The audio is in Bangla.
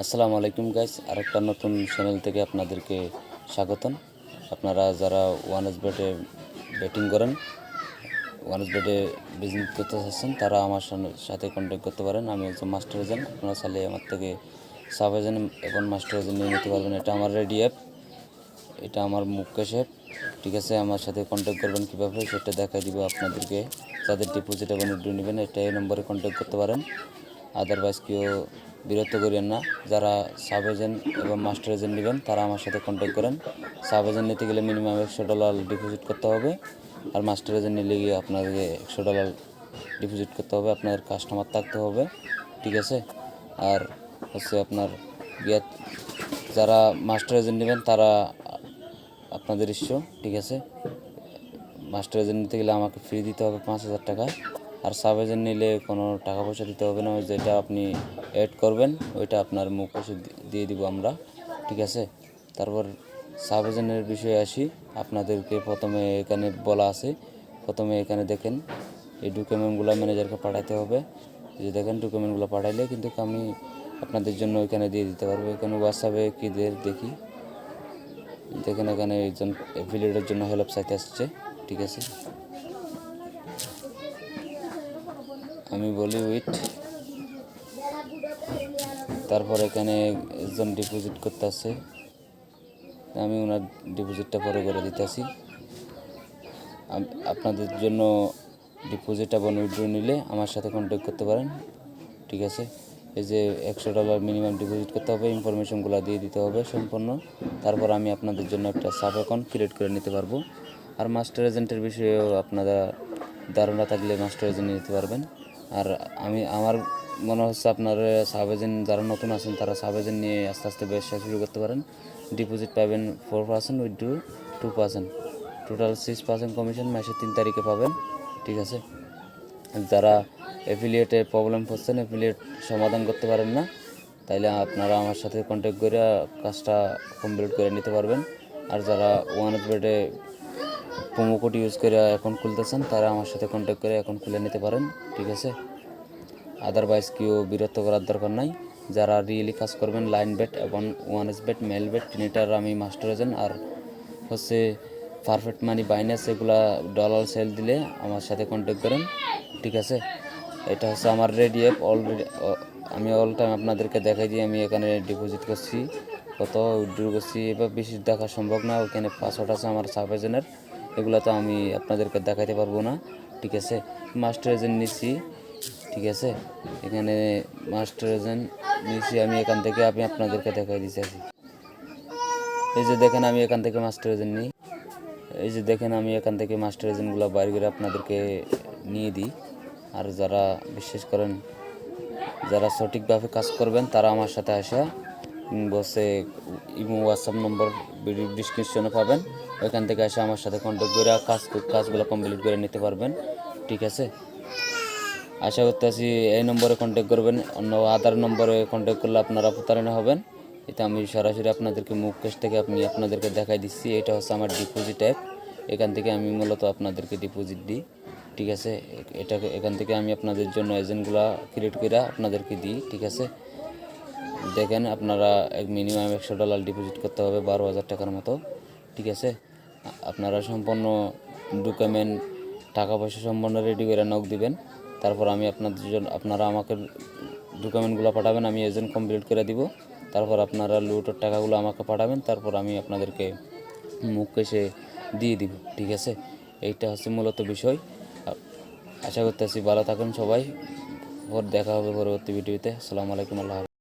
আসসালামু আলাইকুম গাইস, আরেকটা নতুন চ্যানেল থেকে আপনাদেরকে স্বাগতম। আপনারা যারা ওয়ানএস বেটে ব্যাটিং করেন, ওয়ানএস বেটে বিজনেস করতে চাচ্ছেন, তারা আমার সাথে কন্ট্যাক্ট করতে পারেন। আমি একজন মাস্টার এজেন্ট। আপনারা চাইলে আমার থেকে সাব এজেন্ট এবং মাস্টার এজেন্ট নিয়ে নিতে পারবেন। এটা আমার রেডি অ্যাপ, এটা আমার মুকেশ অ্যাপ। ঠিক আছে, আমার সাথে কন্ট্যাক্ট করবেন কীভাবে সেটা দেখাই দিব আপনাদেরকে। যাদের ডিপোজিট এবং উইথড্র নেবেন, এটা এই নম্বরে কন্ট্যাক্ট করতে পারেন। আদারওয়াইজ কেউ বিরক্ত করিয়েন না। যারা সাব এজেন্ট এবং মাস্টার এজেন্ট নেবেন, তারা আমার সাথে কন্ট্যাক্ট করেন। সাব এজেন্ট নিতে গেলে মিনিমাম $100 ডিপোজিট করতে হবে, আর মাস্টার এজেন্ট নিলে গিয়ে আপনাকে $100 ডিপোজিট করতে হবে। আপনার কাস্টমার থাকতে হবে, ঠিক আছে। আর হচ্ছে আপনার যারা মাস্টার এজেন্ট নেবেন, তারা আপনাদের ইস্যু, ঠিক আছে। মাস্টার এজেন্ট নিতে গেলে আমাকে ফ্রি দিতে হবে $5000 টাকা, আর সাব এজেন্ট নিলে কোনো টাকা পয়সা দিতে হবে না। যেটা আপনি অ্যাড করবেন ওইটা আপনার মুখে দিয়ে দিব আমরা, ঠিক আছে। তারপর সাব এজেন্টের বিষয়ে আসি। আপনাদেরকে প্রথমে এখানে বলা আছে, প্রথমে এখানে দেখেন এই ডকুমেন্টগুলো ম্যানেজারকে পাঠাতে হবে। যে দেখেন ডকুমেন্টগুলো পাঠাইলে কিন্তু আমি আপনাদের জন্য এখানে দিয়ে দিতে পারবো। এখানে হোয়াটসঅ্যাপে কী দেখি, দেখেন এখানে একজন অ্যাফিলিয়েটের জন্য হেল্প চাইতে আসছে, ঠিক আছে। আমি বলি উইথ, তারপর এখানে একজন ডিপোজিট করতে আসছে, আমি ওনার ডিপোজিটটা পরে করে দিতেছি। আপনাদের জন্য ডিপোজিট এবং উইথড্র নিলে আমার সাথে কন্ট্যাক্ট করতে পারেন, ঠিক আছে। এই যে $100 মিনিমাম ডিপোজিট করতে হবে, ইনফরমেশনগুলো দিয়ে দিতে হবে সম্পূর্ণ। তারপর আমি আপনাদের জন্য একটা সাব অ্যাকাউন্ট ক্রিয়েট করে নিতে পারবো। আর মাস্টার এজেন্টের বিষয়েও আপনারা ধারণা থাকলে মাস্টার এজেন্ট নিতে পারবেন। আর আমার মনে হচ্ছে আপনার সাব এজেন্ট যারা নতুন আছেন, তারা সাব এজেন্ট নিয়ে আস্তে আস্তে ব্যবসা শুরু করতে পারেন। ডিপোজিট পাবেন 4%, উইথড্র 2%, টোটাল 6% কমিশন মাসের 3 তারিখে পাবেন, ঠিক আছে। যারা অ্যাফিলিয়েটে প্রবলেম হচ্ছেন, অ্যাফিলিয়েট সমাধান করতে পারেন না, তাইলে আপনারা আমার সাথে কন্ট্যাক্ট করে কাজটা কমপ্লিট করে নিতে পারবেন। আর যারা ওয়ানএস বেটে প্রোমো কোড ইউজ করে অ্যাকাউন্ট খুলতেছেন, তারা আমার সাথে কন্ট্যাক্ট করে অ্যাকাউন্ট খুলে নিতে পারেন, ঠিক আছে। আদারওয়াইজ কেউ বিরক্ত করার দরকার নাই। যারা রিয়েলি কাজ করবেন, লাইন বেট এবং ওয়ানএস বেট, মেল বেট, তিনটার আমি মাস্টার এজেন্ট। আর হচ্ছে পারফেক্ট মানি, বাইনাস, এগুলা ডলার সেল দিলে আমার সাথে কন্ট্যাক্ট করেন, ঠিক আছে। এটা হচ্ছে আমার রেডি অ্যাপ। অলরেডি আমি অল টাইম আপনাদেরকে দেখাই দিই আমি এখানে ডিপোজিট করছি, কত উইথড্র করছি। এবার বেশি দেখা সম্ভব না, ওখানে পাসওয়ার্ড আছে আমার সাব এজেন্টের, এগুলো তো আমি আপনাদেরকে দেখাইতে পারবো না, ঠিক আছে। মাস্টার এজেন্ট নিচ্ছি, ঠিক আছে। এখানে মাস্টার এজেন্ট নিচ্ছি আমি এখান থেকে, আমি আপনাদেরকে দেখাই দিচ্ছি। এই যে দেখেন আমি এখান থেকে মাস্টার এজেন্ট নিই, এই যে দেখেন আমি এখান থেকে মাস্টার এজেন্টগুলো বাইরে করে আপনাদেরকে নিয়ে দিই। আর যারা বিশ্বাস করেন, যারা সঠিকভাবে কাজ করবেন, তারা আমার সাথে আসা বসে ইমো হোয়াটসঅ্যাপ নম্বর ভিডিও ডিসক্রিপশনে পাবেন, ওইখান থেকে এসে আমার সাথে কন্ট্যাক্ট করে কাজগুলো কমপ্লিট করে নিতে পারবেন, ঠিক আছে। আশা করতেছি এই নম্বরে কন্ট্যাক্ট করবেন, অন্য আদার নম্বরে কন্ট্যাক্ট করলে আপনারা প্রতারণা হবেন। এটা আমি সরাসরি আপনাদেরকে মুকেশ থেকে আপনাদেরকে দেখাই দিচ্ছি। এটা হচ্ছে আমার ডিপোজিট অ্যাপ, এখান থেকে আমি মূলত আপনাদেরকে ডিপোজিট দিই, ঠিক আছে। এখান থেকে আমি আপনাদের জন্য এজেন্টগুলো ক্রিয়েট করে আপনাদেরকে দিই, ঠিক আছে। দেখেন আপনারা মিনিমাম $100 ডিপোজিট করতে হবে, 12,000 টাকার মতো, ঠিক আছে। আপনারা সম্পূর্ণ ডকুমেন্ট, টাকা পয়সা সম্পূর্ণ রেডি করে নক দিবেন। তারপর আমি আপনারা আমাকে ডকুমেন্টগুলো পাঠাবেন, আমি এজেন্ট কমপ্লিট করে দিব। তারপর আপনারা লুটের টাকাগুলো আমাকে পাঠাবেন, তারপর আমি আপনাদেরকে মুকেশে দিয়ে দিব, ঠিক আছে। এইটা হচ্ছে মূলত বিষয়। আশা করতেছি ভালো থাকেন সবাই। দেখা হবে পরবর্তী ভিডিওতে। আসসালামু আলাইকুম, আল্লাহ হাফেজ।